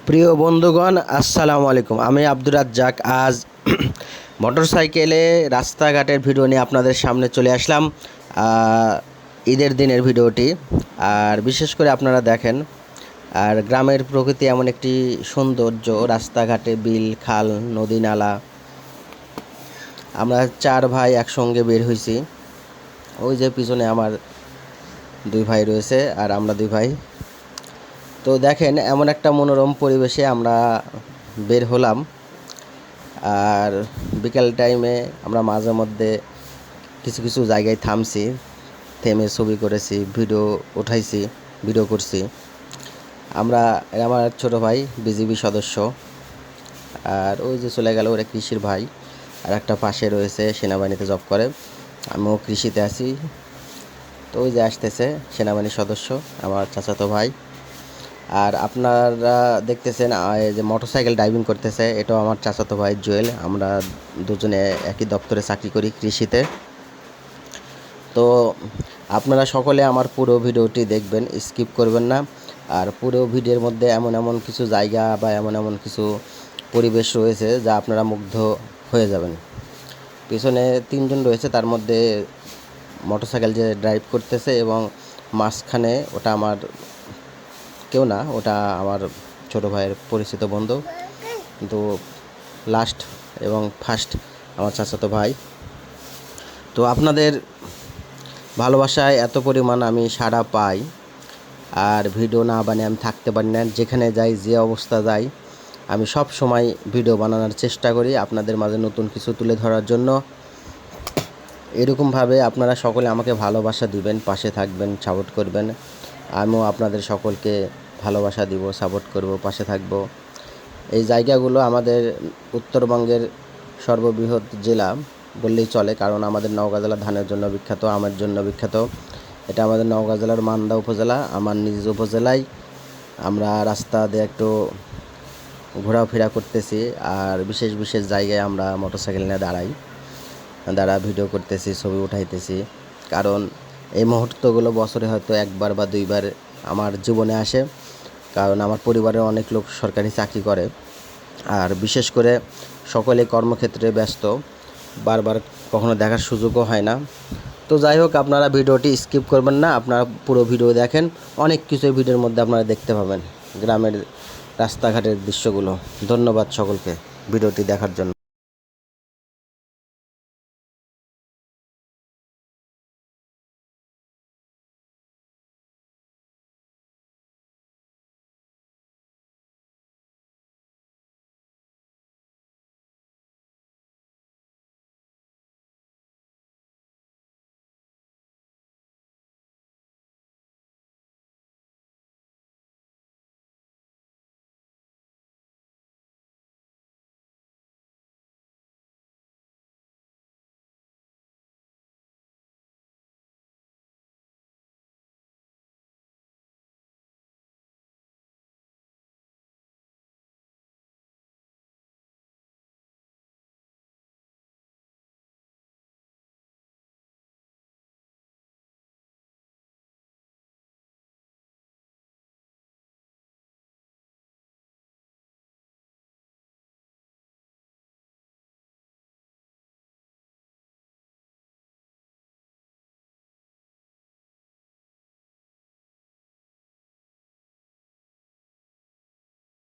প্রিয় বন্ধুগণ, আসসালামু আলাইকুম। আমি আব্দুর রাজ্জাক। আজ মোটরসাইকেলে রাস্তাঘাটের ভিডিও নিয়ে আপনাদের সামনে চলে আসলাম। ঈদের দিনের ভিডিওটি। আর বিশেষ করে আপনারা দেখেন, আর গ্রামের প্রকৃতি এমন একটি সৌন্দর্য, রাস্তাঘাটে বিল, খাল, নদী, নালা। আমরা 4 ভাই একসঙ্গে বের হয়েছি। ওই যে পিছনে আমার 2 ভাই রয়েছে, আর আমরা 2 ভাই। তো দেখেন, এমন একটা মনোরম পরিবেশে আমরা বের হলাম। আর বিকেল টাইমে আমরা মাঝে মধ্যে কিছু কিছু জায়গায় থামছি, থেমে ছবি করেছি, ভিডিও উঠাইছি, ভিডিও করছি। আমার ছোট ভাই বিজিবি সদস্য, আর ওই যে চলে গেল ওরা কৃষির ভাই, আর একটা পাশে রয়েছে সেনাবাহিনীতে জব করে। আমিও কৃষিতে আছি। তো ওই যে আসতেছে সেনাবাহিনীর সদস্য, আমার চাচাতো ভাই। আর আপনারা দেখতেছেন এই যে মোটরসাইকেল ড্রাইভিং করতেছে, এটাও আমার চাচাতো ভাই জুয়েল। আমরা দুজনে একই দপ্তরে চাকরি করি, কৃষিতে। তো আপনারা সকলে আমার পুরো ভিডিওটি দেখবেন, স্কিপ করবেন না। আর পুরো ভিডিওর মধ্যে এমন এমন কিছু জায়গা বা এমন এমন কিছু পরিবেশ রয়েছে যা আপনারা মুগ্ধ হয়ে যাবেন। পিছনে 3 জন রয়েছে, তার মধ্যে মোটরসাইকেল যে ড্রাইভ করতেছে, এবং মাঝখানে ওটা আমার কেউ না, ওটা আমার ছোটো ভাইয়ের পরিচিত বন্ধু, কিন্তু লাস্ট এবং ফার্স্ট আমার চাচাতো ভাই। তো আপনাদের ভালোবাসায় এত পরিমাণ আমি সাড়া পাই, আর ভিডিও না বানিয়ে আমি থাকতে পারি না। যেখানে যাই, যে অবস্থা যাই, আমি সব সময় ভিডিও বানানোর চেষ্টা করি আপনাদের মাঝে নতুন কিছু তুলে ধরার জন্য। এরকমভাবে আপনারা সকলে আমাকে ভালোবাসা দিবেন, পাশে থাকবেন, সাপোর্ট করবেন। আমিও আপনাদের সকলকে ভালোবাসা দিব, সাপোর্ট করব, পাশে থাকব। এই জায়গাগুলো আমাদের উত্তরবঙ্গের সর্ববৃহৎ জেলা বললেই চলে, কারণ আমাদের নওগাঁ জেলা ধানের জন্য বিখ্যাত, আমের জন্য বিখ্যাত। এটা আমাদের নওগাঁ জেলার মান্দা উপজেলা, আমার নিজ উপজেলায়। আমরা রাস্তা দিয়ে একটু ঘোরাফেরা করতেছি, আর বিশেষ বিশেষ জায়গায় আমরা মোটরসাইকেল নিয়ে দাঁড়া ভিডিও করতেছি, ছবি উঠাইতেছি। কারণ এই মুহূর্তগুলো বছরে হয়তো 1বার বা 2বার আমার জীবনে আসে, কারণ আমার পরিবারের অনেক লোক সরকারি চাকরি করে, আর বিশেষ করে সকলে কর্মক্ষেত্রে ব্যস্ত, বারবার কখনো দেখার সুযোগও হয় না। তো যাই হোক, আপনারা ভিডিওটি স্কিপ করবেন না, আপনারা পুরো ভিডিও দেখেন। অনেক কিছু ভিডিওর মধ্যে আপনারা দেখতে পাবেন গ্রামের রাস্তাঘাটের দৃশ্যগুলো। ধন্যবাদ সকলকে ভিডিওটি দেখার জন্য।